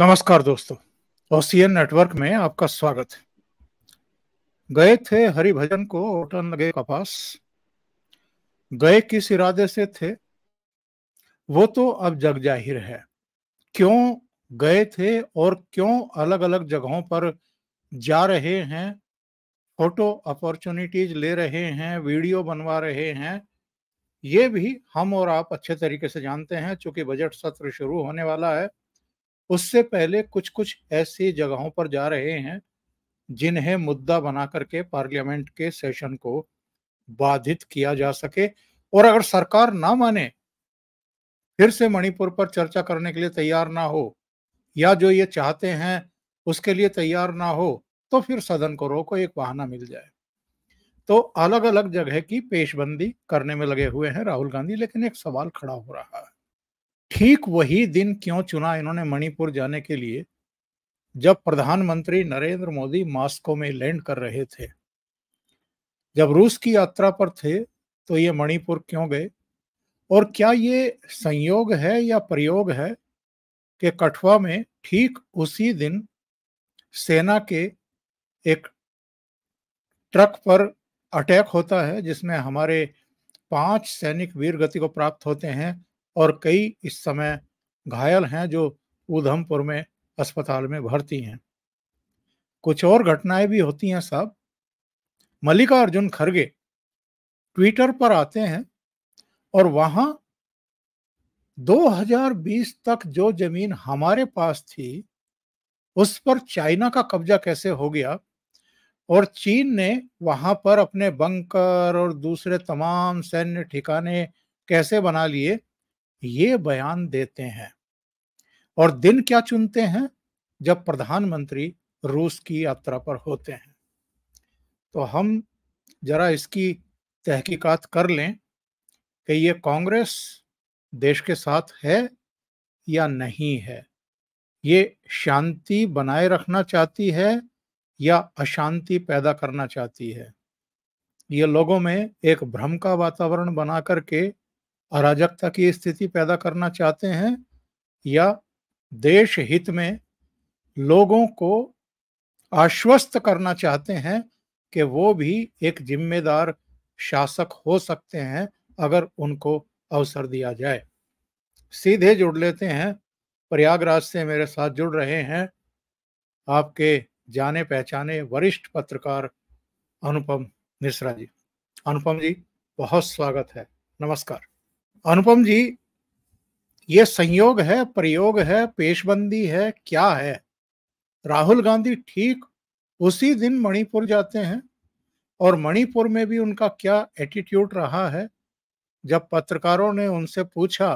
नमस्कार दोस्तों, OCN network में आपका स्वागत है। गए थे हरिभजन को ओटन लगे कपास, गए किस इरादे से थे वो तो अब जग जाहिर है। क्यों गए थे और क्यों अलग अलग जगहों पर जा रहे हैं, फोटो अपॉर्चुनिटीज ले रहे हैं, वीडियो बनवा रहे हैं, ये भी हम और आप अच्छे तरीके से जानते हैं। चूंकि बजट सत्र शुरू होने वाला है, उससे पहले कुछ कुछ ऐसी जगहों पर जा रहे हैं जिन्हें मुद्दा बना करके पार्लियामेंट के सेशन को बाधित किया जा सके। और अगर सरकार ना माने, फिर से मणिपुर पर चर्चा करने के लिए तैयार ना हो, या जो ये चाहते हैं उसके लिए तैयार ना हो, तो फिर सदन को रोको, एक बहाना मिल जाए। तो अलग अलग जगह की पेशबंदी करने में लगे हुए हैं राहुल गांधी। लेकिन एक सवाल खड़ा हो रहा है, ठीक वही दिन क्यों चुना इन्होंने मणिपुर जाने के लिए जब प्रधानमंत्री नरेंद्र मोदी मॉस्को में लैंड कर रहे थे। जब रूस की यात्रा पर थे तो ये मणिपुर क्यों गए? और क्या ये संयोग है या प्रयोग है कि कठुआ में ठीक उसी दिन सेना के एक ट्रक पर अटैक होता है जिसमें हमारे 5 सैनिक वीर गति को प्राप्त होते हैं और कई इस समय घायल हैं जो उधमपुर में अस्पताल में भर्ती हैं। कुछ और घटनाएं भी होती हैं साहब। मल्लिकार्जुन खड़गे ट्विटर पर आते हैं और वहां 2020 तक जो जमीन हमारे पास थी उस पर चाइना का कब्जा कैसे हो गया और चीन ने वहां पर अपने बंकर और दूसरे तमाम सैन्य ठिकाने कैसे बना लिए, ये बयान देते हैं। और दिन क्या चुनते हैं? जब प्रधानमंत्री रूस की यात्रा पर होते हैं। तो हम जरा इसकी तहकीकात कर लें कि ये कांग्रेस देश के साथ है या नहीं है, ये शांति बनाए रखना चाहती है या अशांति पैदा करना चाहती है, ये लोगों में एक भ्रम का वातावरण बना करके अराजकता की स्थिति पैदा करना चाहते हैं, या देश हित में लोगों को आश्वस्त करना चाहते हैं कि वो भी एक जिम्मेदार शासक हो सकते हैं अगर उनको अवसर दिया जाए। सीधे जुड़ लेते हैं। प्रयागराज से मेरे साथ जुड़ रहे हैं आपके जाने पहचाने वरिष्ठ पत्रकार अनुपम मिश्रा जी। अनुपम जी, बहुत स्वागत है। नमस्कार। अनुपम जी, ये संयोग है, प्रयोग है, पेशबंदी है, क्या है? राहुल गांधी ठीक उसी दिन मणिपुर जाते हैं और मणिपुर में भी उनका क्या एटीट्यूड रहा है? जब पत्रकारों ने उनसे पूछा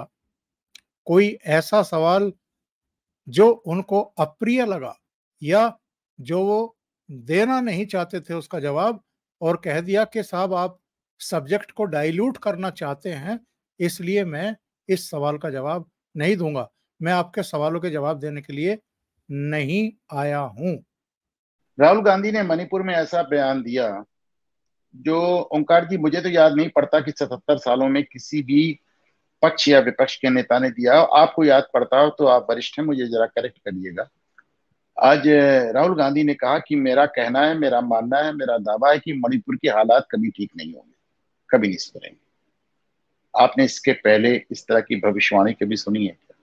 कोई ऐसा सवाल जो उनको अप्रिय लगा या जो वो देना नहीं चाहते थे उसका जवाब, और कह दिया कि साहब आप सब्जेक्ट को डाइल्यूट करना चाहते हैं, इसलिए मैं इस सवाल का जवाब नहीं दूंगा, मैं आपके सवालों के जवाब देने के लिए नहीं आया हूं। राहुल गांधी ने मणिपुर में ऐसा बयान दिया जो, ओंकार जी, मुझे तो याद नहीं पड़ता कि 77 सालों में किसी भी पक्ष या विपक्ष के नेता ने दिया हो। आपको याद पड़ता हो तो आप वरिष्ठ हैं, मुझे जरा करेक्ट करिएगा। आज राहुल गांधी ने कहा कि मेरा कहना है, मेरा मानना है, मेरा दावा है कि मणिपुर के हालात कभी ठीक नहीं होंगे, कभी नहीं सुधरेंगे। आपने इसके पहले इस तरह की भविष्यवाणी कभी सुनी है क्या?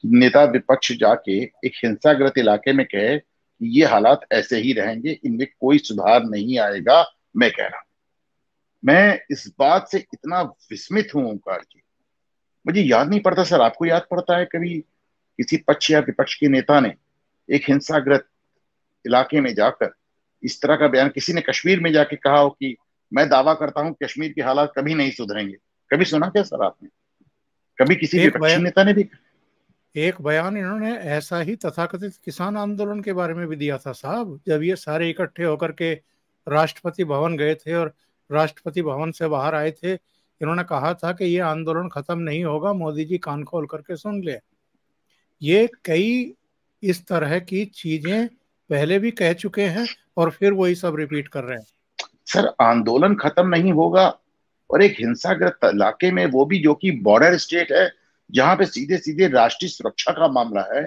नेता विपक्ष जाके एक हिंसाग्रस्त इलाके में कहे कि ये हालात ऐसे ही रहेंगे, इनमें कोई सुधार नहीं आएगा। मैं कह रहा हूं, मैं इस बात से इतना विस्मित हूं ओंकार जी, मुझे याद नहीं पड़ता। सर, आपको याद पड़ता है कभी किसी पक्ष या विपक्ष के नेता ने एक हिंसाग्रस्त इलाके में जाकर इस तरह का बयान? किसी ने कश्मीर में जाके कहा हो कि मैं दावा करता हूं कश्मीर के हालात कभी नहीं सुधरेंगे? कभी सुना क्या सर आपने? कभी किसी विपक्षी नेता ने भी? एक बयान इन्होंने ऐसा ही तथाकथित किसान आंदोलन के बारे में भी दिया था साहब। जब ये सारे इकट्ठे होकर के राष्ट्रपति भवन गए थे और राष्ट्रपति भवन से बाहर आए थे, इन्होंने कहा था कि ये आंदोलन खत्म नहीं होगा, मोदी जी कान खोल करके सुन ले। ये कई इस तरह की चीजें पहले भी कह चुके हैं और फिर वही सब रिपीट कर रहे हैं। सर, आंदोलन खत्म नहीं होगा, और एक हिंसाग्रस्त इलाके में, वो भी जो कि बॉर्डर स्टेट है, जहां पे सीधे सीधे राष्ट्रीय सुरक्षा का मामला है,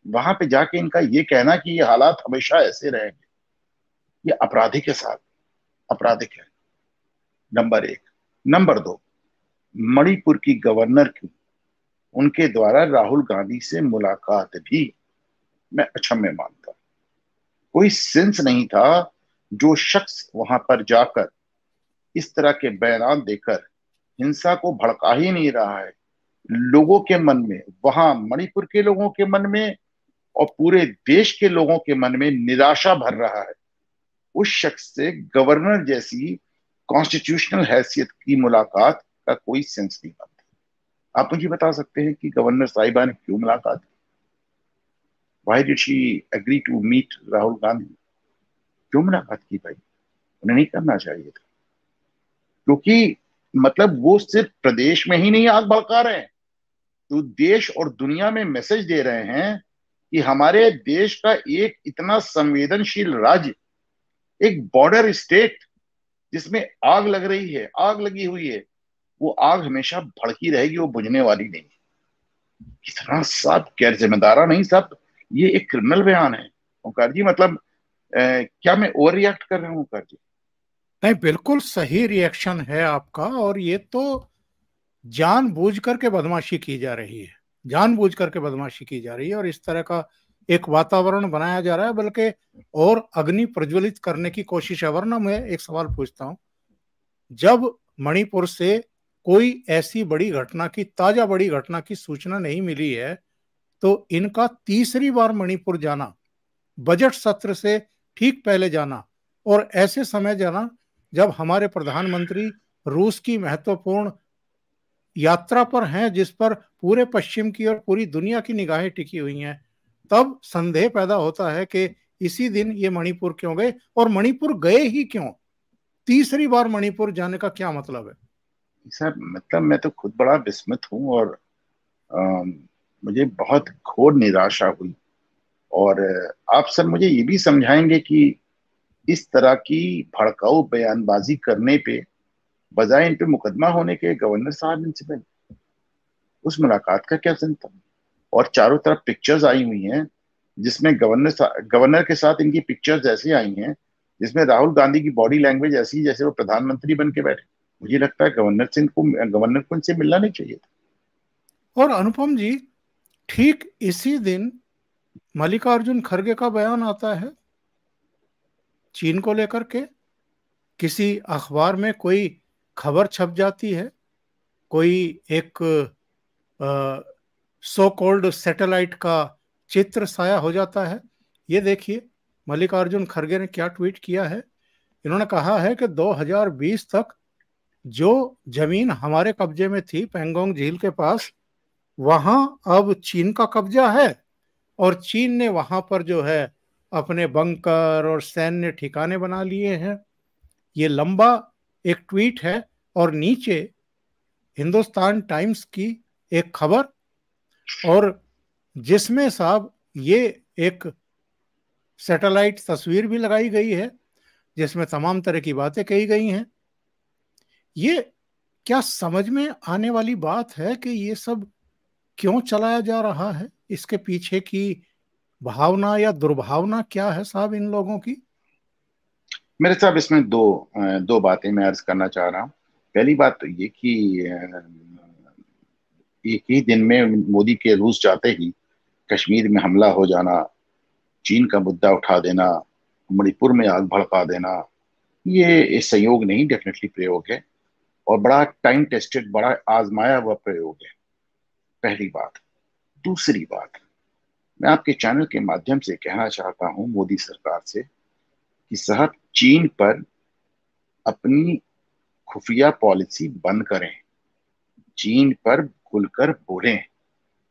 वहां पे जाके इनका ये कहना कि ये हालात हमेशा ऐसे रहेंगे, ये आपराधिक के साथ आपराधिक है। नंबर एक। नंबर दो, मणिपुर की गवर्नर की उनके द्वारा राहुल गांधी से मुलाकात भी मैं अक्षम्य मानता हूं। कोई सेंस नहीं था। जो शख्स वहां पर जाकर इस तरह के बयान देकर हिंसा को भड़का ही नहीं रहा है, लोगों के मन में, वहां मणिपुर के लोगों के मन में और पूरे देश के लोगों के मन में निराशा भर रहा है, उस शख्स से गवर्नर जैसी कॉन्स्टिट्यूशनल हैसियत की मुलाकात का कोई सेंस नहीं बनता। आप मुझे बता सकते हैं कि गवर्नर साहिबा ने क्यों मुलाकात की? Why did she agree to meet Rahul Gandhi? क्यों मुलाकात की भाई? उन्हें नहीं करना चाहिए था, क्योंकि मतलब वो सिर्फ प्रदेश में ही नहीं आग भड़का रहे हैं, तो देश और दुनिया में मैसेज दे रहे हैं कि हमारे देश का एक इतना संवेदनशील राज्य, एक बॉर्डर स्टेट जिसमें आग लग रही है, आग लगी हुई है, वो आग हमेशा भड़की रहेगी, वो बुझने वाली नहीं। कितना साहब गैर जिम्मेदारा नहीं साहब, ये एक क्रिमिनल बयान है ओंकार जी। मतलब क्या मैं ओवर रिएक्ट कर रहा हूँ ओंकार जी? नहीं, बिल्कुल सही रिएक्शन है आपका। और ये तो जानबूझ करके बदमाशी की जा रही है, जानबूझ करके बदमाशी की जा रही है, और इस तरह का एक वातावरण बनाया जा रहा है, बल्कि और अग्नि प्रज्वलित करने की कोशिश है। वरना मैं एक सवाल पूछता हूं, जब मणिपुर से कोई ऐसी बड़ी घटना की, ताजा बड़ी घटना की सूचना नहीं मिली है, तो इनका तीसरी बार मणिपुर जाना, बजट सत्र से ठीक पहले जाना, और ऐसे समय जाना जब हमारे प्रधानमंत्री रूस की महत्वपूर्ण यात्रा पर हैं, जिस पर पूरे पश्चिम की और पूरी दुनिया की निगाहें टिकी हुई हैं, तब संदेह पैदा होता है कि इसी दिन ये मणिपुर क्यों गए, और मणिपुर गए ही क्यों? तीसरी बार मणिपुर जाने का क्या मतलब है? सर मतलब मैं तो खुद बड़ा विस्मित हूँ, और मुझे बहुत घोर निराशा हुई। और आप सर मुझे ये भी समझाएंगे कि इस तरह की भड़काऊ बयानबाजी करने पे, बजाय इन पे मुकदमा होने के, गवर्नर साहब इनसे पहले उस मुलाकात का क्या सीन था? और चारों तरफ पिक्चर्स आई हुई हैं जिसमें गवर्नर के साथ इनकी पिक्चर्स ऐसी आई हैं जिसमें राहुल गांधी की बॉडी लैंग्वेज ऐसी जैसे वो प्रधानमंत्री बन के बैठे। मुझे लगता है गवर्नर को इनसे मिलना नहीं चाहिए था। और अनुपम जी, ठीक इसी दिन मल्लिकार्जुन खड़गे का बयान आता है चीन को लेकर के। किसी अखबार में कोई खबर छप जाती है, कोई एक सो कॉल्ड सैटेलाइट का चित्र साया हो जाता है। ये देखिए मल्लिकार्जुन खड़गे ने क्या ट्वीट किया है। इन्होंने कहा है कि 2020 तक जो जमीन हमारे कब्जे में थी पेंगोंग झील के पास, वहां अब चीन का कब्जा है, और चीन ने वहां पर जो है अपने बंकर और सैन्य ठिकाने बना लिए हैं। ये लंबा एक ट्वीट है, और नीचे हिंदुस्तान टाइम्स की एक खबर, और जिसमें साहब ये एक सैटेलाइट तस्वीर भी लगाई गई है, जिसमें तमाम तरह की बातें कही गई हैं। ये क्या समझ में आने वाली बात है कि ये सब क्यों चलाया जा रहा है? इसके पीछे की भावना या दुर्भावना क्या है साहब इन लोगों की? मेरे साहब इसमें दो बातें मैं अर्ज करना चाह रहा हूँ। पहली बात तो ये कि एक ही दिन में मोदी के रूस जाते ही कश्मीर में हमला हो जाना, चीन का मुद्दा उठा देना, मणिपुर में आग भड़का देना, ये संयोग नहीं, डेफिनेटली प्रयोग है, और बड़ा टाइम टेस्टेड, बड़ा आजमाया हुआ प्रयोग है। पहली बात। दूसरी बात, मैं आपके चैनल के माध्यम से कहना चाहता हूं मोदी सरकार से कि साहब चीन पर अपनी खुफिया पॉलिसी बंद करें, चीन पर खुलकर बोलें।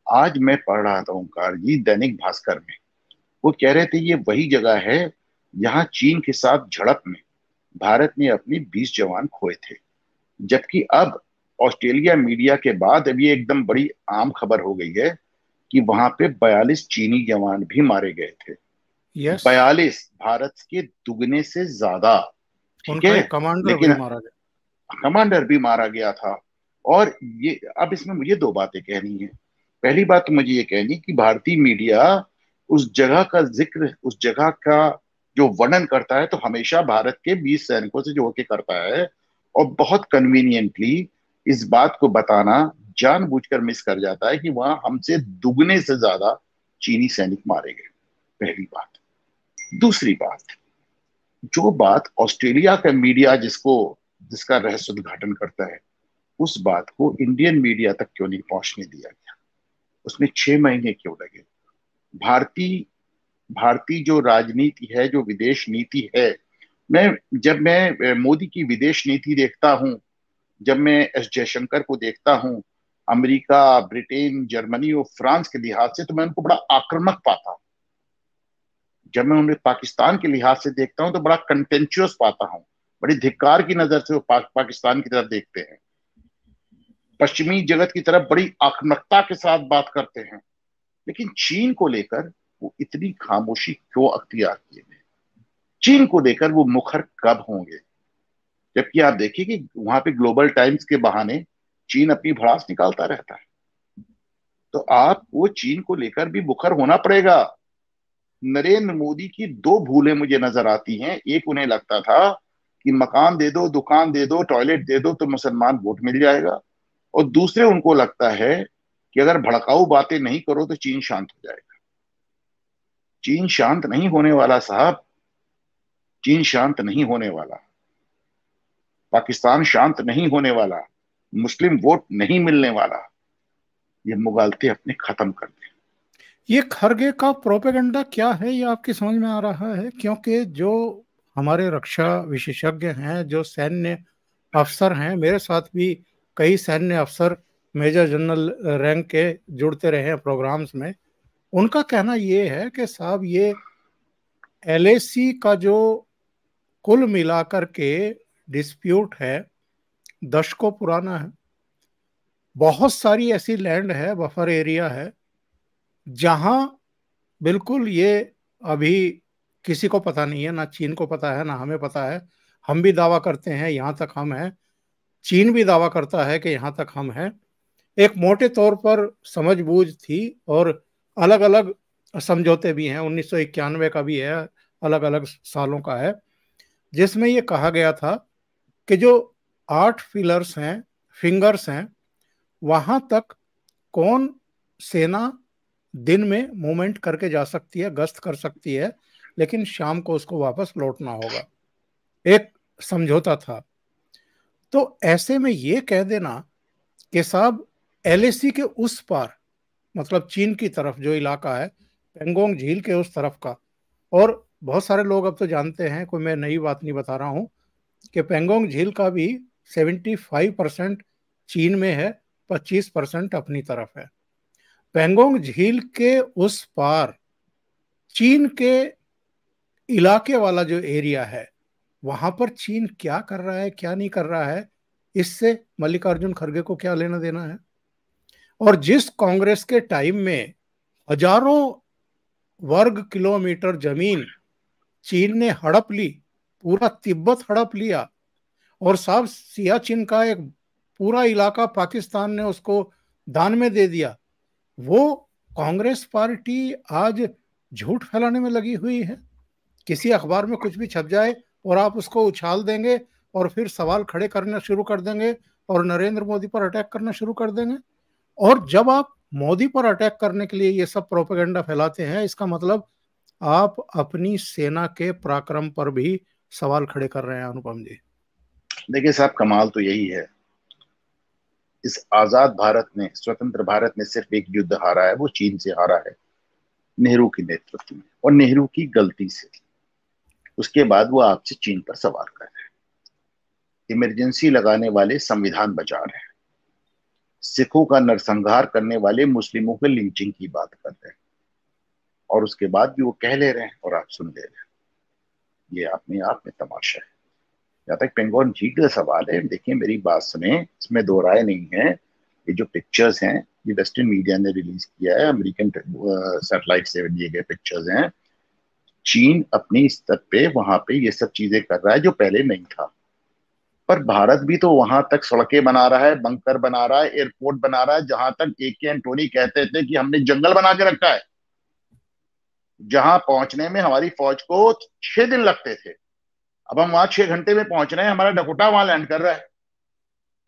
आज मैं पढ़ रहा था ओंकार जी दैनिक भास्कर में, वो कह रहे थे ये वही जगह है जहां चीन के साथ झड़प में भारत ने अपने 20 जवान खोए थे। जबकि अब ऑस्ट्रेलिया मीडिया के बाद अब ये एकदम बड़ी आम खबर हो गई है कि वहां पे 42 चीनी जवान भी मारे गए थे। यस। 42, भारत के दुगने से ज्यादा। ठीक उनका है। एक कमांडर भी लेकिन मारा गया। कमांडर भी मारा गया था। और ये अब इसमें मुझे दो बातें कहनी है। पहली बात तो मुझे ये कहनी कि भारतीय मीडिया उस जगह का जिक्र, उस जगह का जो वर्णन करता है तो हमेशा भारत के 20 सैनिकों से जोड़ के करता है, और बहुत कन्वीनियंटली इस बात को बताना जानबूझकर मिस कर जाता है कि वहां हमसे दुगने से ज्यादा चीनी सैनिक मारे गए। पहली बात। दूसरी बात, जो बात ऑस्ट्रेलिया का मीडिया जिसका रहस्य उद्घाटन करता है, उस बात को इंडियन मीडिया तक क्यों नहीं पहुंचने दिया गया? उसमें 6 महीने क्यों लगे? भारतीय भारतीय जो राजनीति है, जो विदेश नीति है, जब मैं मोदी की विदेश नीति देखता हूं, जब मैं एस जयशंकर को देखता हूं, अमेरिका, ब्रिटेन, जर्मनी और फ्रांस के लिहाज से, तो मैं उनको बड़ा आक्रामक पाता हूं। जब मैं उन्हें पाकिस्तान के लिहाज से देखता हूं तो बड़ा कंटेंचुअस पाता हूं, बड़ी धिक्कार की नजर से वो पाकिस्तान की तरफ देखते हैं। पश्चिमी जगत की तरफ बड़ी आक्रामकता के साथ बात करते हैं। लेकिन चीन को लेकर वो इतनी खामोशी क्यों अख्तियार किए हुए? चीन को लेकर वो मुखर कब होंगे? जबकि आप देखिए कि वहां पे ग्लोबल टाइम्स के बहाने चीन अपनी भड़ास निकालता रहता है। तो आपको चीन को लेकर भी मुखर होना पड़ेगा। नरेंद्र मोदी की दो भूलें मुझे नजर आती हैं। एक, उन्हें लगता था कि मकान दे दो, दुकान दे दो, टॉयलेट दे दो तो मुसलमान वोट मिल जाएगा। और दूसरे, उनको लगता है कि अगर भड़काऊ बातें नहीं करो तो चीन शांत हो जाएगा। चीन शांत नहीं होने वाला साहब, चीन शांत नहीं होने वाला। पाकिस्तान शांत नहीं होने वाला। मुस्लिम वोट नहीं मिलने वाला। ये मुगालते अपने खत्म कर दें। ये खरगे का प्रोपेगेंडा क्या है, ये आपकी समझ में आ रहा है? क्योंकि जो हमारे रक्षा विशेषज्ञ हैं, जो सैन्य अफसर हैं, मेरे साथ भी कई सैन्य अफसर मेजर जनरल रैंक के जुड़ते रहे हैं प्रोग्राम्स में, उनका कहना ये है कि साहब ये एलएसी का जो कुल मिलाकर के डिस्प्यूट है दशकों पुराना है। बहुत सारी ऐसी लैंड है, बफर एरिया है, जहां बिल्कुल ये अभी किसी को पता नहीं है, ना चीन को पता है ना हमें पता है। हम भी दावा करते हैं यहां तक हम हैं, चीन भी दावा करता है कि यहां तक हम हैं। एक मोटे तौर पर समझबूझ थी और अलग अलग समझौते भी हैं, 1991 का भी है, अलग अलग सालों का है, जिसमें ये कहा गया था कि जो 8 फिंगर्स हैं वहां तक कौन सेना दिन में मूवमेंट करके जा सकती है, गश्त कर सकती है, लेकिन शाम को उसको वापस लौटना होगा। एक समझौता था। तो ऐसे में ये कह देना कि साहब एलएसी के उस पार, मतलब चीन की तरफ जो इलाका है, पेंगोंग झील के उस तरफ का, और बहुत सारे लोग अब तो जानते हैं, कोई मैं नई बात नहीं बता रहा हूं, कि पेंगोंग झील का भी 75% चीन में है, 25% अपनी तरफ है। पेंगोंग झील के उस पार चीन के इलाके वाला जो एरिया है, वहां पर चीन क्या कर रहा है क्या नहीं कर रहा है, इससे मल्लिकार्जुन खड़गे को क्या लेना देना है? और जिस कांग्रेस के टाइम में हजारों वर्ग किलोमीटर जमीन चीन ने हड़प ली, पूरा तिब्बत हड़प लिया, और साहब सियाचिन का एक पूरा इलाका पाकिस्तान ने उसको दान में दे दिया, वो कांग्रेस पार्टी आज झूठ फैलाने में लगी हुई है। किसी अखबार में कुछ भी छप जाए और आप उसको उछाल देंगे और फिर सवाल खड़े करना शुरू कर देंगे और नरेंद्र मोदी पर अटैक करना शुरू कर देंगे। और जब आप मोदी पर अटैक करने के लिए ये सब प्रोपेगेंडा फैलाते हैं, इसका मतलब आप अपनी सेना के पराक्रम पर भी सवाल खड़े कर रहे हैं। अनुपम जी, देखिए साहब, कमाल तो यही है, इस आजाद भारत ने, स्वतंत्र भारत ने सिर्फ एक युद्ध हारा है, वो चीन से हारा है, नेहरू के नेतृत्व में, और नेहरू की गलती से। उसके बाद वो आपसे चीन पर सवाल कर रहे हैं, इमरजेंसी लगाने वाले संविधान बचा रहे हैं, सिखों का नरसंहार करने वाले मुस्लिमों के लिंचिंग की बात कर रहे हैं, और उसके बाद भी वो कह ले रहे हैं और आप सुन ले रहे हैं। ये अपने आप में तमाशा है। जहां तक पेंगोंग झील का सवाल है, देखिए मेरी बात सुने, इसमें दो राय नहीं है। ये जो पिक्चर्स हैं, ये वेस्टर्न मीडिया ने रिलीज किया है, अमेरिकन सैटेलाइट से लिए गए पिक्चर्स हैं। चीन अपनी स्तर पे वहां पे ये सब चीजें कर रहा है जो पहले नहीं था। पर भारत भी तो वहां तक सड़कें बना रहा है, बंकर बना रहा है, एयरपोर्ट बना रहा है, जहां तक ए के एंटोनी कहते थे कि हमने जंगल बना के रखा है। जहां पहुंचने में हमारी फौज को 6 दिन लगते थे, अब हम वहां 6 घंटे में पहुंच रहे हैं, हमारा डकोटा वहां लैंड कर रहा है।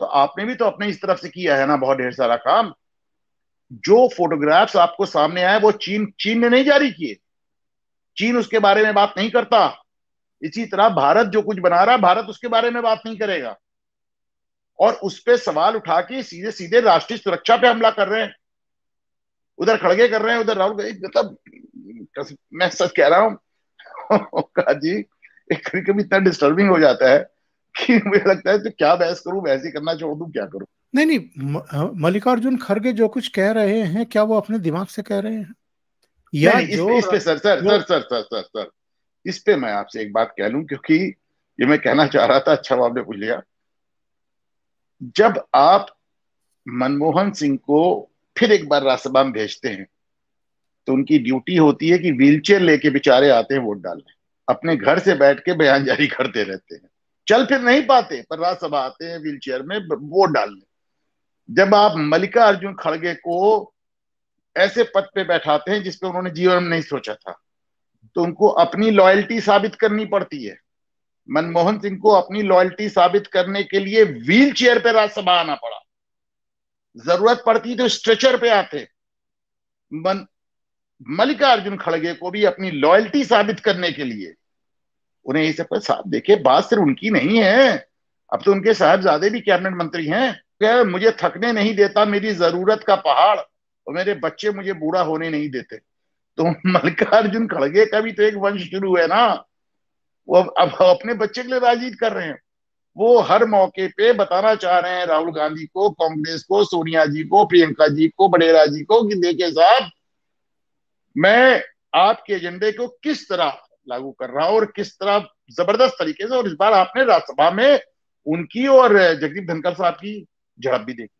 तो आपने भी तो अपने इस तरफ से किया है ना बहुत ढेर सारा काम। जो फोटोग्राफ्स आपको सामने आए वो चीन चीन ने नहीं जारी किए, चीन उसके बारे में बात नहीं करता। इसी तरह भारत जो कुछ बना रहा है, भारत उसके बारे में बात नहीं करेगा, और उस पर सवाल उठा के सीधे सीधे राष्ट्रीय सुरक्षा पे हमला कर रहे हैं। उधर खड़गे कर रहे हैं, उधर राहुल गांधी, मतलब मैं सच कह रहा हूँ का जी, एक कभी कभी इतना डिस्टर्बिंग हो जाता है कि मुझे लगता है तो क्या बहस करूं, बहस ही करना छोड़ दूं, क्या करूं। नहीं नहीं, मल्लिकार्जुन खड़गे जो कुछ कह रहे हैं क्या वो अपने दिमाग से कह रहे हैं, नहीं या नहीं, जो इस पे सर, इस पे मैं आपसे एक बात कह लूं, क्योंकि ये मैं कहना चाह रहा था, अच्छा वो आपने पूछ लिया। जब आप मनमोहन सिंह को फिर एक बार राज्यसभा में भेजते हैं, तो उनकी ड्यूटी होती है कि व्हीलचेयर लेके बेचारे आते हैं वोट डालने, अपने घर से बैठ के बयान जारी करते रहते हैं, चल फिर नहीं पाते पर राज्यसभा आते हैं व्हीलचेयर में वोट डालने। जब आप मल्लिकार्जुन खड़गे को ऐसे पद पे बैठाते हैं जिसपे उन्होंने जीवन में नहीं सोचा था, तो उनको अपनी लॉयल्टी साबित करनी पड़ती है। मनमोहन सिंह को अपनी लॉयल्टी साबित करने के लिए व्हील चेयर पे राज्यसभा आना पड़ा, जरूरत पड़ती तो स्ट्रेचर पे आते। मल्लिकार्जुन खड़गे को भी अपनी लॉयल्टी साबित करने के लिए उन्हें ये सब साथ देखे, बात सिर्फ उनकी नहीं है, अब तो उनके साहबजादे भी कैबिनेट मंत्री हैं। क्या मुझे थकने नहीं देता मेरी जरूरत का पहाड़, और मेरे बच्चे मुझे बूढ़ा होने नहीं देते। तो मल्लिकार्जुन खड़गे का भी तो एक वंश शुरू है ना, वो अब अपने बच्चे के लिए राजनीति कर रहे हैं। वो हर मौके पे बताना चाह रहे हैं राहुल गांधी को, कांग्रेस को, सोनिया जी को, प्रियंका जी को, बडेरा जी को, कि देखिए साहब, मैं आपके एजेंडे को किस तरह लागू कर रहा हूं और किस तरह जबरदस्त तरीके से। और इस बार आपने राज्यसभा में उनकी और जगदीप धनखड़ साहब की झड़प भी देखी।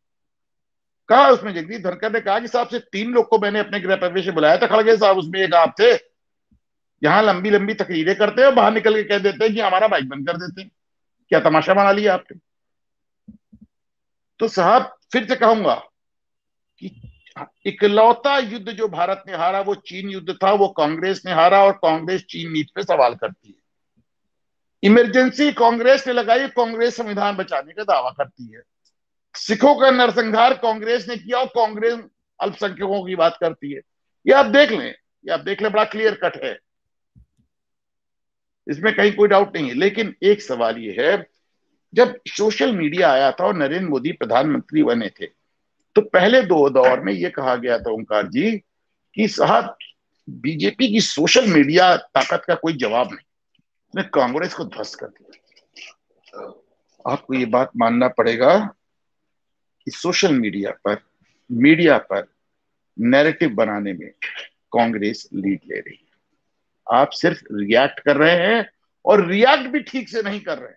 कहा उसमें जगदीप धनखड़ ने कहा कि साहब से 3 लोग को मैंने अपने गृह प्रवेश में बुलाया था, खड़गे साहब उसमें एक आप थे। यहाँ लंबी लंबी तकरीरें करते हैं और बाहर निकल के कह देते हैं कि हमारा बाइक बंद कर देते हैं। क्या तमाशा बना लिया आपने। तो साहब फिर से कहूंगा कि इकलौता युद्ध जो भारत ने हारा वो चीन युद्ध था, वो कांग्रेस ने हारा, और कांग्रेस चीन नीति पे सवाल करती है। इमरजेंसी कांग्रेस ने लगाई, कांग्रेस संविधान बचाने का दावा करती है। सिखों का नरसंहार कांग्रेस ने किया और कांग्रेस अल्पसंख्यकों की बात करती है। ये आप देख लें, ये आप देख लें, बड़ा क्लियर कट है, इसमें कहीं कोई डाउट नहीं है। लेकिन एक सवाल ये है, जब सोशल मीडिया आया था और नरेंद्र मोदी प्रधानमंत्री बने थे, तो पहले 2 दौर में यह कहा गया था ओंकार जी कि साहब बीजेपी की सोशल मीडिया ताकत का कोई जवाब नहीं, उसने कांग्रेस को ध्वस्त कर दिया। आपको ये बात मानना पड़ेगा कि सोशल मीडिया पर नैरेटिव बनाने में कांग्रेस लीड ले रही है। आप सिर्फ रिएक्ट कर रहे हैं, और रिएक्ट भी ठीक से नहीं कर रहे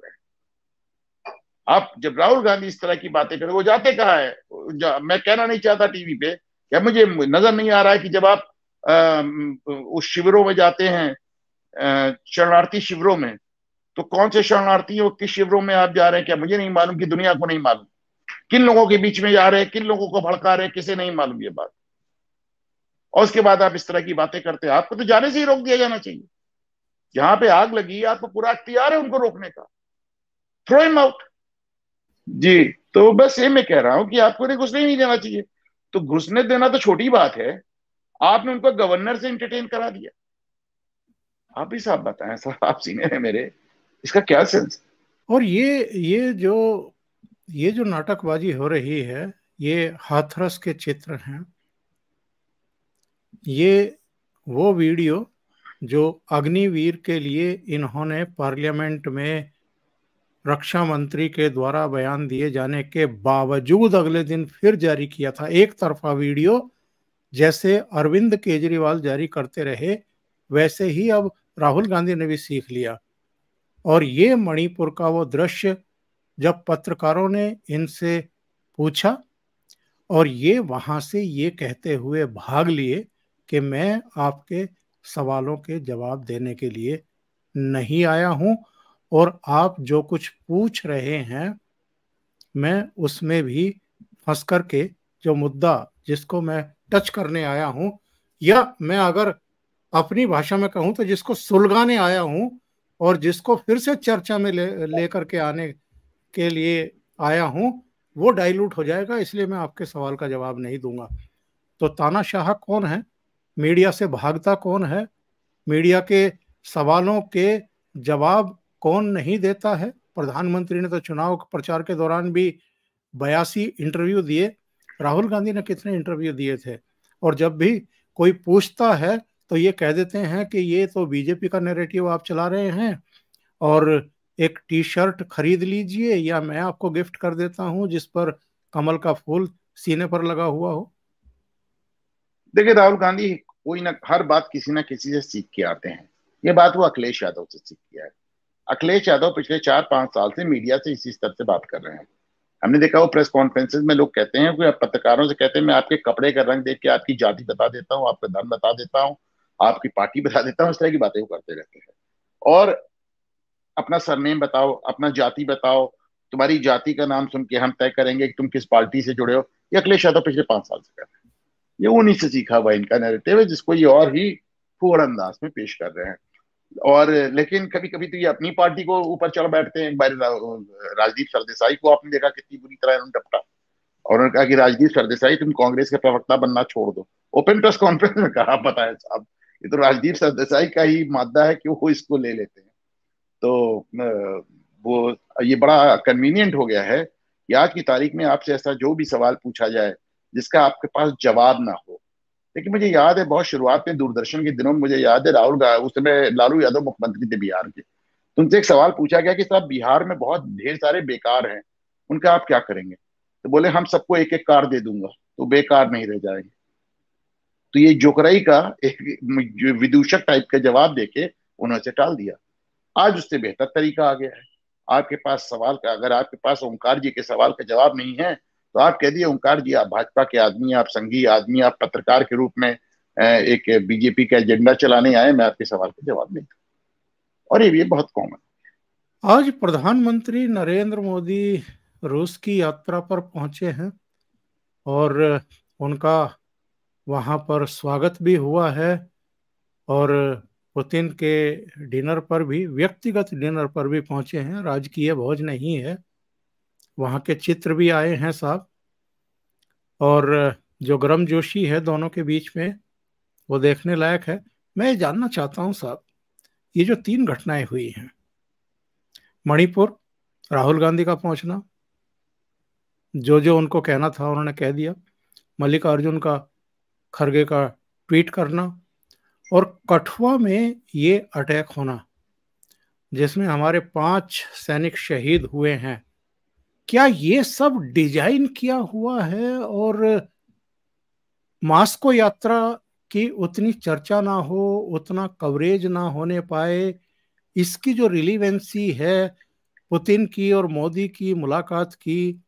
हैं। आप जब राहुल गांधी इस तरह की बातें करें, वो जाते कहाँ है, मैं कहना नहीं चाहता टीवी पे, क्या मुझे नजर नहीं आ रहा है कि जब आप उस शिविरों में जाते हैं, शरणार्थी शिविरों में, तो कौन से शरणार्थी हो, किस शिविरों में आप जा रहे हैं, क्या मुझे नहीं मालूम कि दुनिया को नहीं मालूम? किन लोगों के बीच में जा रहे हैं, किन लोगों को भड़का रहे हैं, किसे नहीं मालूम ये बात? और उसके बाद आप इस तरह की बातें करते हैं। आपको तो जाने से ही रोक दिया जाना चाहिए। जहां पे आग लगी, आपको पूरा अख्तियार है उनको रोकने का। Throw him out. जी, तो बस ये मैं कह रहा हूं कि आपको उन्हें घुसने ही नहीं देना चाहिए। तो घुसने देना तो छोटी बात है, आपने उनको गवर्नर से एंटरटेन करा दिया। आप ही साहब बताएं, साहब आप सीनियर है मेरे, इसका क्या सेंस? और ये जो नाटकबाजी हो रही है, ये हाथरस के चित्र हैं। ये वो वीडियो जो अग्निवीर के लिए इन्होंने पार्लियामेंट में रक्षा मंत्री के द्वारा बयान दिए जाने के बावजूद अगले दिन फिर जारी किया था, एक तरफा वीडियो, जैसे अरविंद केजरीवाल जारी करते रहे वैसे ही अब राहुल गांधी ने भी सीख लिया। और ये मणिपुर का वो दृश्य जब पत्रकारों ने इनसे पूछा, और ये वहां से ये कहते हुए भाग लिए कि मैं आपके सवालों के जवाब देने के लिए नहीं आया हूं, और आप जो कुछ पूछ रहे हैं मैं उसमें भी फंस करके जो मुद्दा जिसको मैं टच करने आया हूं या मैं अगर अपनी भाषा में कहूं तो जिसको सुलगाने आया हूं और जिसको फिर से चर्चा में लेकर के आने के लिए आया हूं, वो डाइल्यूट हो जाएगा। इसलिए मैं आपके सवाल का जवाब नहीं दूंगा। तो तानाशाह कौन है, मीडिया से भागता कौन है, मीडिया के सवालों के जवाब कौन नहीं देता है? प्रधानमंत्री ने तो चुनाव प्रचार के दौरान भी 82 इंटरव्यू दिए। राहुल गांधी ने कितने इंटरव्यू दिए थे? और जब भी कोई पूछता है तो ये कह देते हैं कि ये तो बीजेपी का नैरेटिव आप चला रहे हैं, और एक टी शर्ट खरीद लीजिए या मैं आपको गिफ्ट कर देता हूं जिस पर कमल का फूल सीने पर लगा हुआ हो। देखिए, राहुल गांधी कोई ना हर बात किसी ना किसी से सीख के आते हैं। ये बात वो अखिलेश यादव से सीख किया है। अखिलेश यादव पिछले 4-5 साल से मीडिया से इसी स्तर से बात कर रहे हैं। हमने देखा वो प्रेस कॉन्फ्रेंसेस में लोग कहते हैं कि पत्रकारों से कहते हैं मैं आपके कपड़े का रंग देख के आपकी जाति बता देता हूँ, आपका धर्म बता देता हूँ, आपकी पार्टी बता देता हूँ। इस तरह की बातें वो करते रहते हैं। और अपना सरनेम बताओ, अपना जाति बताओ, तुम्हारी जाति का नाम सुन के हम तय करेंगे कि तुम किस पार्टी से जुड़े हो। ये अखिलेश यादव पिछले 5 साल से कर रहे हैं। ये उन्हीं से सीखा हुआ इनका नैरेटिव है, जिसको ये और ही फूहड़ अंदाज में पेश कर रहे हैं। और लेकिन कभी कभी तो ये अपनी पार्टी को ऊपर चढ़ बैठते हैं। एक बार राजदीप सरदेसाई को आपने देखा कितनी बुरी तरह इन्होंने डपटा, और उन्होंने कहा कि राजदीप सरदेसाई तुम कांग्रेस के प्रवक्ता बनना छोड़ दो। ओपन प्रेस कॉन्फ्रेंस में कहा, पता है साहब, ये तो राजदीप सरदेसाई का ही मादा है कि वो इसको ले लेते हैं। तो वो ये बड़ा कन्वीनियंट हो गया है कि आज की तारीख में आपसे ऐसा जो भी सवाल पूछा जाए जिसका आपके पास जवाब ना हो। लेकिन मुझे याद है बहुत शुरुआत में दूरदर्शन के दिनों में, मुझे याद है उस समय लालू यादव मुख्यमंत्री थे बिहार के, तो उनसे एक सवाल पूछा गया कि साहब बिहार में बहुत ढेर सारे बेकार हैं, उनका आप क्या करेंगे? तो बोले हम सबको एक एक कार दे दूंगा तो बेकार नहीं रह जाएंगे। तो ये जोकराई का एक विदूषक टाइप का जवाब देके उन्होंने उसे टाल दिया। आज उससे बेहतर तरीका आ गया है। आपके पास सवाल का, अगर आपके पास ओंकार जी के सवाल का जवाब नहीं है तो आप कह दिए ओंकार जी आप भाजपा के आदमी, आप संघीय आदमी, आप पत्रकार के रूप में एक बीजेपी का एजेंडा चलाने आए, मैं आपके सवाल का जवाब नहीं दूं। और ये बहुत कॉमन। आज प्रधानमंत्री नरेंद्र मोदी रूस की यात्रा पर पहुंचे हैं और उनका वहां पर स्वागत भी हुआ है, और पुतिन के डिनर पर भी, व्यक्तिगत डिनर पर भी पहुंचे हैं, राजकीय भोज नहीं है। वहां के चित्र भी आए हैं साहब, और जो गर्मजोशी है दोनों के बीच में वो देखने लायक है। मैं ये जानना चाहता हूं साहब, ये जो 3 घटनाएं हुई हैं, मणिपुर, राहुल गांधी का पहुंचना, जो जो उनको कहना था उन्होंने कह दिया, मल्लिकार्जुन का खड़गे का ट्वीट करना, और कठुआ में ये अटैक होना जिसमें हमारे 5 सैनिक शहीद हुए हैं, क्या ये सब डिजाइन किया हुआ है? और मास्को यात्रा की उतनी चर्चा ना हो, उतना कवरेज ना होने पाए, इसकी जो रिलीवेंसी है पुतिन की और मोदी की मुलाकात की,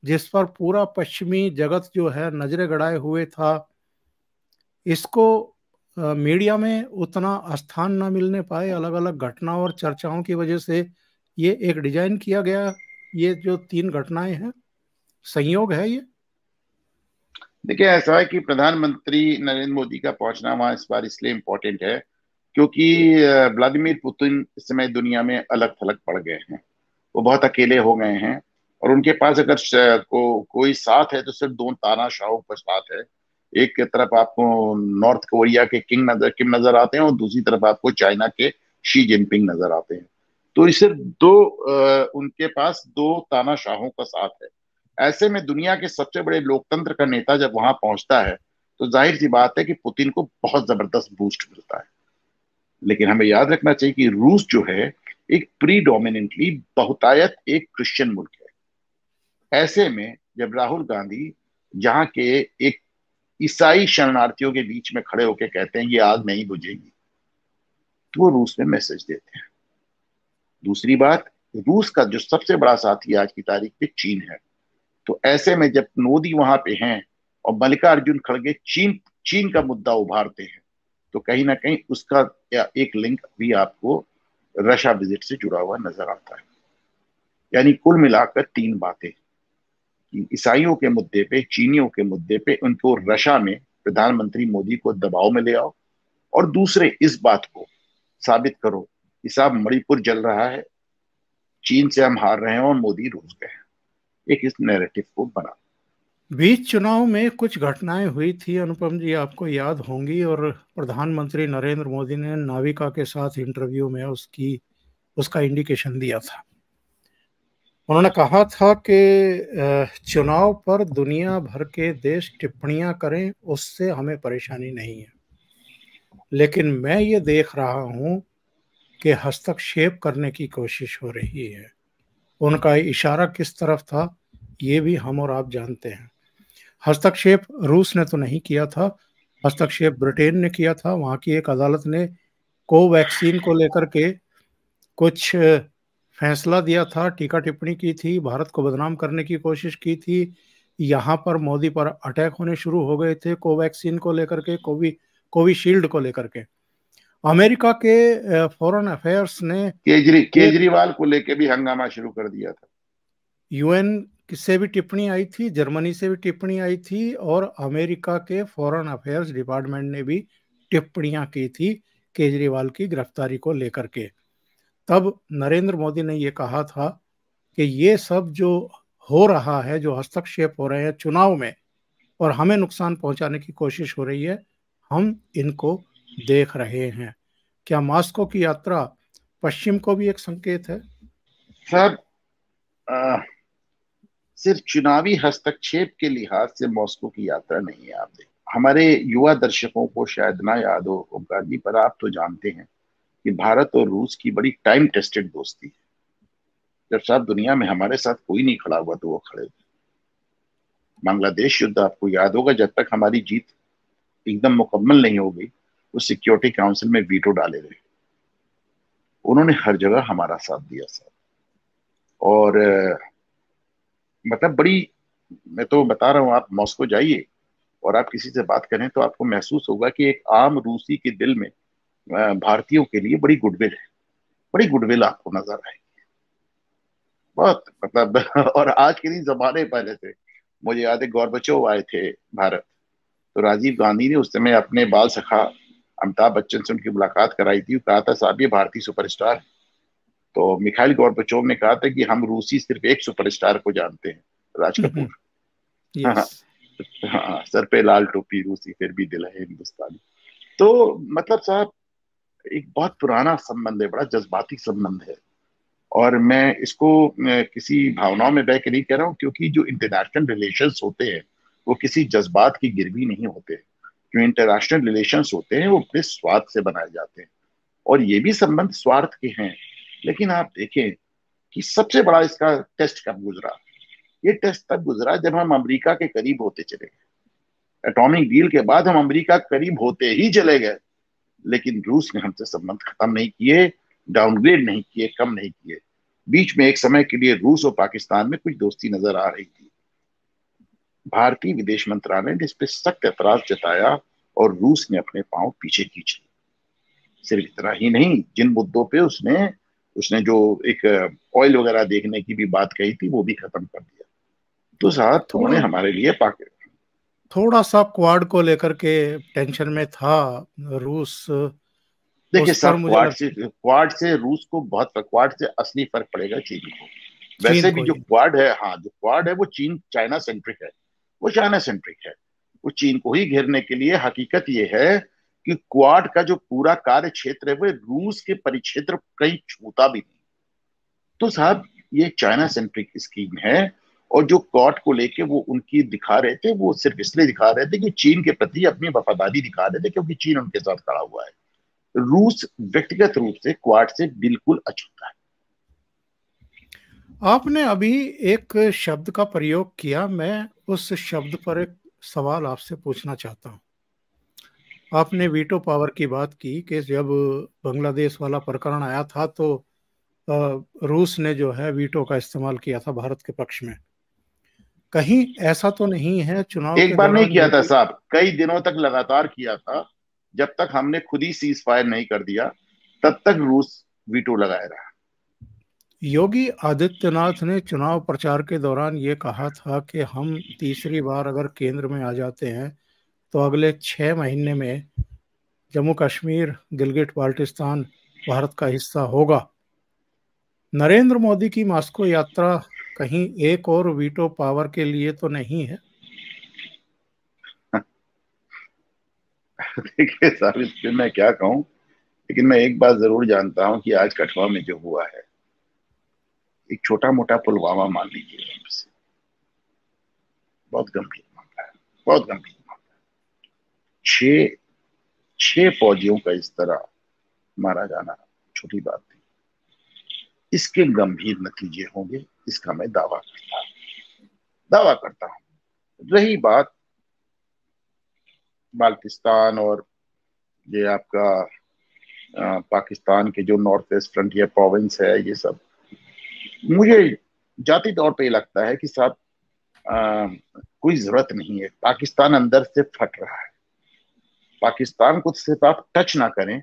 जिस पर पूरा पश्चिमी जगत जो है नजरें गड़ाए हुए था, इसको मीडिया में उतना स्थान ना मिलने पाए, अलग अलग घटनाओं और चर्चाओं की वजह से ये एक डिजाइन किया गया। ये जो 3 घटनाएं हैं, संयोग है ये? देखिए, ऐसा है कि प्रधानमंत्री नरेंद्र मोदी का पहुंचना वहां इस बार इसलिए इम्पोर्टेंट है क्योंकि व्लादिमीर पुतिन इस समय दुनिया में अलग थलग पड़ गए हैं। वो बहुत अकेले हो गए हैं, और उनके पास अगर कोई साथ है तो सिर्फ 2 तानाशाहों का साथ है। एक तरफ आपको नॉर्थ कोरिया के किम नजर आते हैं, और दूसरी तरफ आपको चाइना के शी जिनपिंग नजर आते हैं। तो ये सिर्फ उनके पास 2 तानाशाहों का साथ है। ऐसे में दुनिया के सबसे बड़े लोकतंत्र का नेता जब वहां पहुंचता है तो जाहिर सी बात है कि पुतिन को बहुत जबरदस्त बूस्ट मिलता है। लेकिन हमें याद रखना चाहिए कि रूस जो है एक प्रीडोमिनेंटली बहुतायत एक क्रिश्चियन मुल्क है। ऐसे में जब राहुल गांधी जहां के एक ईसाई शरणार्थियों के बीच में खड़े होकर कहते हैं ये आग नहीं बुझेगी, तो वो रूस में मैसेज देते हैं। दूसरी बात, रूस का जो सबसे बड़ा साथी आज की तारीख पे चीन है। तो ऐसे में जब मोदी वहां पे हैं और मल्लिकार्जुन खड़गे चीन चीन का मुद्दा उभारते हैं, तो कहीं ना कहीं उसका एक लिंक भी आपको रशिया विजिट से जुड़ा हुआ नजर आता है। यानी कुल मिलाकर 3 बातें कि ईसाइयों के मुद्दे पे, चीनियों के मुद्दे पे, उनको रशिया में प्रधानमंत्री मोदी को दबाव में ले आओ, और दूसरे इस बात को साबित करो कि साहब मणिपुर जल रहा है, चीन से हम हार रहे हैं और मोदी रूस गए हैं। एक इस नैरेटिव को बना। बीच चुनाव में कुछ घटनाएं हुई थी अनुपम जी, आपको याद होंगी, और प्रधानमंत्री नरेंद्र मोदी ने नाविका के साथ इंटरव्यू में उसका इंडिकेशन दिया था। उन्होंने कहा था कि चुनाव पर दुनिया भर के देश टिप्पणियां करें, उससे हमें परेशानी नहीं है, लेकिन मैं ये देख रहा हूं कि हस्तक्षेप करने की कोशिश हो रही है। उनका इशारा किस तरफ था ये भी हम और आप जानते हैं। हस्तक्षेप रूस ने तो नहीं किया था, हस्तक्षेप ब्रिटेन ने किया था। वहां की एक अदालत ने कोवैक्सीन को लेकर के कुछ फैसला दिया था, टीका टिप्पणी की थी, भारत को बदनाम करने की कोशिश की थी। यहाँ पर मोदी पर अटैक होने शुरू हो गए थे कोवैक्सीन को लेकर के, कोविशील्ड को लेकर के। अमेरिका के फॉरेन अफेयर्स ने केजरीवाल को लेकर भी हंगामा शुरू कर दिया था। यूएन से भी टिप्पणी आई थी, जर्मनी से भी टिप्पणी आई थी, और अमेरिका के फॉरेन अफेयर्स डिपार्टमेंट ने भी टिप्पणियां की थी केजरीवाल की गिरफ्तारी को लेकर के। तब नरेंद्र मोदी ने ये कहा था कि ये सब जो हो रहा है, जो हस्तक्षेप हो रहे हैं चुनाव में और हमें नुकसान पहुंचाने की कोशिश हो रही है, हम इनको देख रहे हैं। क्या मॉस्को की यात्रा पश्चिम को भी एक संकेत है? सर, सिर्फ चुनावी हस्तक्षेप के लिहाज से मॉस्को की यात्रा नहीं है। आप देखिए, हमारे युवा दर्शकों को शायद ना याद हो ओमकार जी, पर आप तो जानते हैं कि भारत और रूस की बड़ी टाइम टेस्टेड दोस्ती है। जब साहब दुनिया में हमारे साथ कोई नहीं खड़ा हुआ तो वो खड़े थे। बांग्लादेश युद्ध आपको याद होगा, जब तक हमारी जीत एकदम मुकम्मल नहीं हो गई, उस सिक्योरिटी काउंसिल में वीटो डाले रहे। उन्होंने हर जगह हमारा साथ दिया सर। और मतलब बड़ी, मैं तो बता रहा हूँ, आप मॉस्को जाइए और आप किसी से बात करें तो आपको महसूस होगा कि एक आम रूसी के दिल में भारतीयों के लिए बड़ी गुडविल है, बड़ी गुडविल आपको नजर आएगी बहुत, मतलब और आज के नहीं, जमाने पहले थे। मुझे याद है गोरबचोव आए थे भारत, तो राजीव गांधी ने उस समय अपने बाल सखा अमिताभ बच्चन से उनकी मुलाकात कराई थी। कहा था साहब ये भारतीय सुपरस्टार है। तो मिखाइल गोरबचोव ने कहा था कि हम रूसी सिर्फ एक सुपरस्टार को जानते हैं, राज कपूर। हाँ, हाँ, सर पे लाल टोपी, रूसी फिर भी दिल है हिंदुस्तानी। तो मतलब साहब एक बहुत पुराना संबंध है, बड़ा जज्बाती संबंध है। और मैं इसको किसी भावनाओं में बह के नहीं कह रहा हूँ, क्योंकि जो इंटरनेशनल रिलेशंस होते हैं वो किसी जज्बात की गिरवी नहीं होते। जो इंटरनेशनल रिलेशंस होते हैं वो अपने स्वार्थ से बनाए जाते हैं, और ये भी संबंध स्वार्थ के हैं। लेकिन आप देखें कि सबसे बड़ा इसका टेस्ट कब गुजरा। ये टेस्ट तब गुजरा जब हम अमेरिका के करीब होते चले गए। एटॉमिक डील के बाद हम अमेरिका करीब होते ही चले गए, लेकिन रूस ने हमसे संबंध खत्म नहीं किए, डाउनग्रेड नहीं किए, कम नहीं किए। बीच में एक समय के लिए रूस और पाकिस्तान में कुछ दोस्ती नजर आ रही थी। भारतीय विदेश मंत्रालय ने इस पर सख्त एतराज जताया और रूस ने अपने पांव पीछे खींच लिए। सिर्फ इतना ही नहीं, जिन मुद्दों पे उसने उसने जो एक ऑयल वगैरह देखने की भी बात कही थी वो भी खत्म कर दिया। तो साहब उन्होंने हमारे लिए थोड़ा सा क्वाड को लेकर के टेंशन में था रूस। देखिए साहब, क्वाड से रूस को बहुत, क्वाड से असली फर्क पड़ेगा चीन को। वैसे भी जो क्वाड है, हाँ, जो क्वाड है वो चाइना सेंट्रिक है, वो चाइना सेंट्रिक है। वो चीन को ही घेरने के लिए। हकीकत ये है कि क्वाड का जो पूरा कार्य क्षेत्र है वो रूस के परिक्षेत्र कहीं छूता भी नहीं। तो साहब ये चाइना सेंट्रिक स्कीम है, और जो क्वाड को लेके वो उनकी दिखा रहे थे, वो सिर्फ इसलिए दिखा रहे थे कि चीन के प्रति अपनी वफादारी दिखा रहे थे, क्योंकि चीन उनके साथ खड़ा हुआ है। रूस व्यक्तिगत रूप से क्वाड से बिल्कुल अछूता है। आपने अभी एक शब्द का प्रयोग किया, मैं उस शब्द पर एक सवाल आपसे पूछना चाहता हूं। आपने वीटो पावर की बात की कि जब बांग्लादेश वाला प्रकरण आया था तो रूस ने जो है वीटो का इस्तेमाल किया था भारत के पक्ष में। कहीं ऐसा तो नहीं है चुनाव एक के बार नहीं दौरान किया था साहब, कई दिनों तक लगातार किया था। जब तक हमने खुद ही सीज फायर नहीं कर दिया तब तक रूस वीटो लगाए रहा। योगी आदित्यनाथ ने चुनाव प्रचार के दौरान ये कहा था कि हम तीसरी बार अगर केंद्र में आ जाते हैं तो अगले 6 महीने में जम्मू कश्मीर, गिलगिट बाल्टिस्तान भारत का हिस्सा होगा। नरेंद्र मोदी की मॉस्को यात्रा कहीं एक और वीटो पावर के लिए तो नहीं है? देखिए साहब, इस पे मैं क्या कहूं, लेकिन मैं एक बात जरूर जानता हूं कि आज कठुआ में जो हुआ है, एक छोटा मोटा पुलवामा मान लीजिए, बहुत गंभीर मामला है, बहुत गंभीर मामला है। छह छह फौजियों का इस तरह मारा जाना छोटी बात नहीं, इसके गंभीर नतीजे होंगे, इसका मैं दावा करता हूं। रही बात बाल्टिस्तान और ये आपका पाकिस्तान के जो नॉर्थ वेस्ट फ्रंटियर प्रोविंस है, ये सब मुझे जाती तौर पे लगता है कि साहब कोई जरूरत नहीं है। पाकिस्तान अंदर से फट रहा है, पाकिस्तान को सिर्फ आप टच ना करें,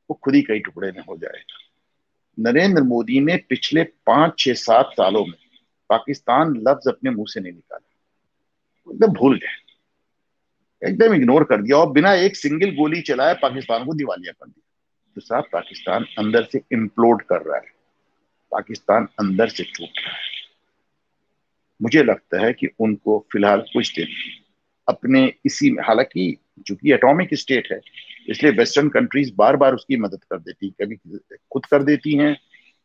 वो खुद ही कई टुकड़े में हो जाएगा। नरेंद्र मोदी ने पिछले 5, 6, 7 सालों में पाकिस्तान लफ्ज अपने मुंह से नहीं निकाला, एकदम भूल गए, एकदम इग्नोर कर दिया और बिना एक सिंगल गोली चलाए पाकिस्तान को दिवालिया कर दिया। तो साहब पाकिस्तान अंदर से इम्प्लोड कर रहा है, पाकिस्तान अंदर से टूट रहा है। मुझे लगता है कि उनको फिलहाल कुछ दिन अपने इसी में, हालांकि चूंकि एटॉमिक स्टेट है इसलिए वेस्टर्न कंट्रीज बार बार उसकी मदद कर देती, कभी खुद कर देती हैं,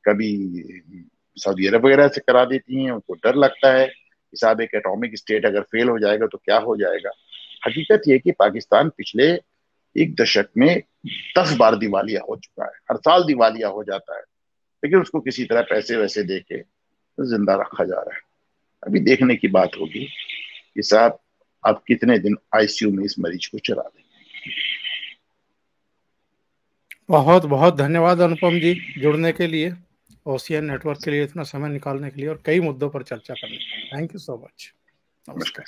कभी सऊदी अरब वगैरह से करा देती हैं। उनको डर लगता है कि साहब एक एटॉमिक स्टेट अगर फेल हो जाएगा तो क्या हो जाएगा। हकीकत यह कि पाकिस्तान पिछले एक दशक में 10 बार दिवालिया हो चुका है, हर साल दिवालिया हो जाता है, लेकिन उसको किसी तरह पैसे वैसे देके जिंदा रखा जा रहा है। अभी देखने की बात होगी कि साहब आप कितने दिन आईसीयू में इस मरीज को चला दें। बहुत बहुत धन्यवाद अनुपम जी, जुड़ने के लिए, ओशियन नेटवर्क के लिए इतना समय निकालने के लिए और कई मुद्दों पर चर्चा करने के लिए। Thank you so much. नमस्कार।